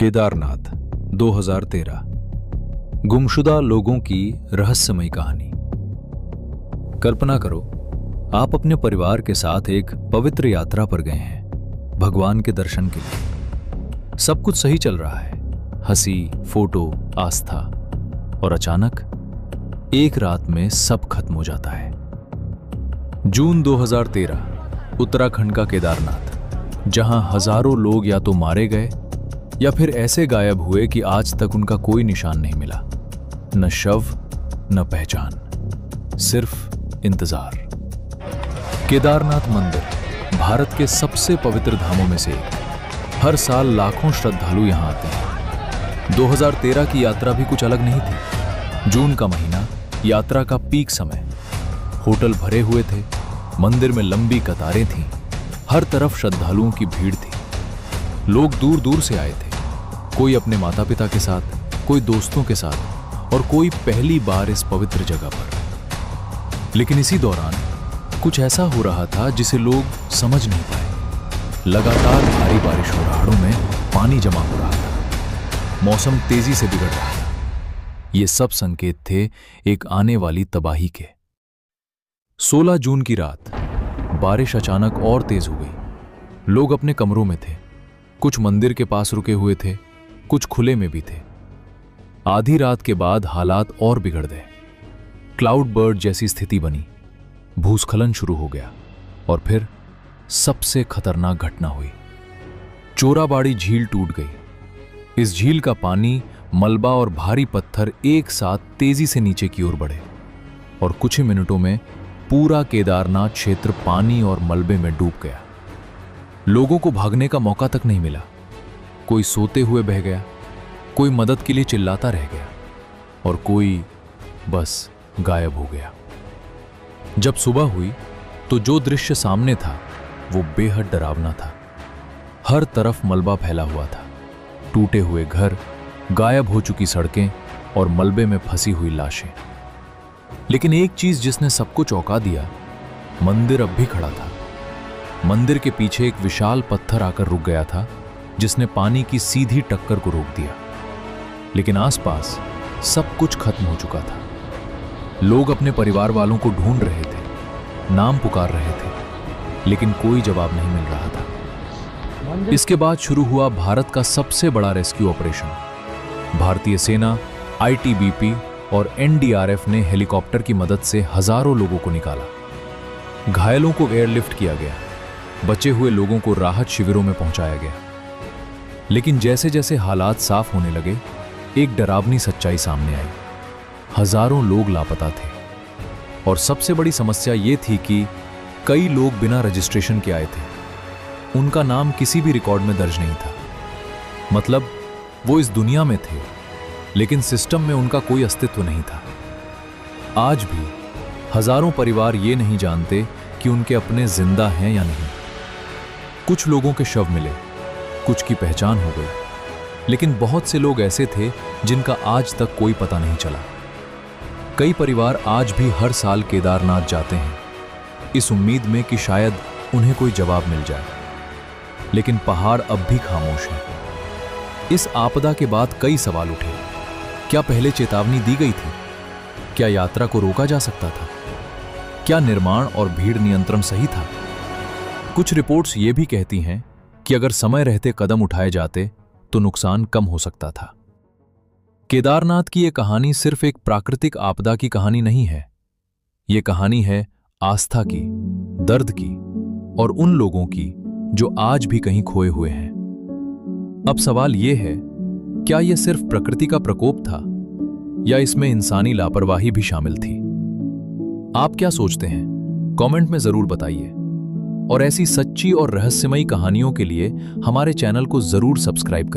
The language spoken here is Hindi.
केदारनाथ 2013 गुमशुदा लोगों की रहस्यमयी कहानी। कल्पना करो, आप अपने परिवार के साथ एक पवित्र यात्रा पर गए हैं, भगवान के दर्शन के लिए। सब कुछ सही चल रहा है, हंसी, फोटो, आस्था, और अचानक एक रात में सब खत्म हो जाता है। जून 2013 उत्तराखंड का केदारनाथ, जहां हजारों लोग या तो मारे गए या फिर ऐसे गायब हुए कि आज तक उनका कोई निशान नहीं मिला। न शव, न पहचान, सिर्फ इंतजार। केदारनाथ मंदिर भारत के सबसे पवित्र धामों में से एक। हर साल लाखों श्रद्धालु यहां आते हैं। 2013 की यात्रा भी कुछ अलग नहीं थी। जून का महीना, यात्रा का पीक समय। होटल भरे हुए थे, मंदिर में लंबी कतारें थीं, हर तरफ श्रद्धालुओं की भीड़ थी। लोग दूर दूर से आए थे, कोई अपने माता पिता के साथ, कोई दोस्तों के साथ, और कोई पहली बार इस पवित्र जगह पर। लेकिन इसी दौरान कुछ ऐसा हो रहा था जिसे लोग समझ नहीं पाए। लगातार भारी बारिश हो, पहाड़ों में पानी जमा हो रहा था, मौसम तेजी से बिगड़ रहा था। ये सब संकेत थे एक आने वाली तबाही के। 16 जून की रात बारिश अचानक और तेज हो गई। लोग अपने कमरों में थे, कुछ मंदिर के पास रुके हुए थे, कुछ खुले में भी थे। आधी रात के बाद हालात और बिगड़ गए। क्लाउड बर्ड जैसी स्थिति बनी, भूस्खलन शुरू हो गया, और फिर सबसे खतरनाक घटना हुई। चोराबाड़ी झील टूट गई। इस झील का पानी, मलबा और भारी पत्थर एक साथ तेजी से नीचे की ओर बढ़े, और कुछ ही मिनटों में पूरा केदारनाथ क्षेत्र पानी और मलबे में डूब गया। लोगों को भागने का मौका तक नहीं मिला। कोई सोते हुए बह गया, कोई मदद के लिए चिल्लाता रह गया, और कोई बस गायब हो गया। जब सुबह हुई तो जो दृश्य सामने था वो बेहद डरावना था। हर तरफ मलबा फैला हुआ था, टूटे हुए घर, गायब हो चुकी सड़कें और मलबे में फंसी हुई लाशें। लेकिन एक चीज जिसने सबको चौंका दिया, मंदिर अब भी खड़ा था। मंदिर के पीछे एक विशाल पत्थर आकर रुक गया था, जिसने पानी की सीधी टक्कर को रोक दिया। लेकिन आसपास सब कुछ खत्म हो चुका था। लोग अपने परिवार वालों को ढूंढ रहे थे, नाम पुकार रहे थे, लेकिन कोई जवाब नहीं मिल रहा था। इसके बाद शुरू हुआ भारत का सबसे बड़ा रेस्क्यू ऑपरेशन। भारतीय सेना, आईटीबीपी और एनडीआरएफ ने हेलीकॉप्टर की मदद से हजारों लोगों को निकाला। घायलों को एयरलिफ्ट किया गया, बचे हुए लोगों को राहत शिविरों में पहुंचाया गया। लेकिन जैसे जैसे हालात साफ होने लगे, एक डरावनी सच्चाई सामने आई। हजारों लोग लापता थे, और सबसे बड़ी समस्या यह थी कि कई लोग बिना रजिस्ट्रेशन के आए थे। उनका नाम किसी भी रिकॉर्ड में दर्ज नहीं था। मतलब वो इस दुनिया में थे, लेकिन सिस्टम में उनका कोई अस्तित्व नहीं था। आज भी हजारों परिवार ये नहीं जानते कि उनके अपने जिंदा हैं या नहीं। कुछ लोगों के शव मिले, कुछ की पहचान हो गई, लेकिन बहुत से लोग ऐसे थे जिनका आज तक कोई पता नहीं चला। कई परिवार आज भी हर साल केदारनाथ जाते हैं, इस उम्मीद में कि शायद उन्हें कोई जवाब मिल जाए। लेकिन पहाड़ अब भी खामोश है। इस आपदा के बाद कई सवाल उठे। क्या पहले चेतावनी दी गई थी? क्या यात्रा को रोका जा सकता था? क्या निर्माण और भीड़ नियंत्रण सही था? कुछ रिपोर्ट्स ये भी कहती हैं कि अगर समय रहते कदम उठाए जाते तो नुकसान कम हो सकता था। केदारनाथ की यह कहानी सिर्फ एक प्राकृतिक आपदा की कहानी नहीं है। यह कहानी है आस्था की, दर्द की, और उन लोगों की जो आज भी कहीं खोए हुए हैं। अब सवाल यह है, क्या यह सिर्फ प्रकृति का प्रकोप था, या इसमें इंसानी लापरवाही भी शामिल थी? आप क्या सोचते हैं? कमेंट में जरूर बताइए। और ऐसी सच्ची और रहस्यमयी कहानियों के लिए हमारे चैनल को जरूर सब्सक्राइब करें।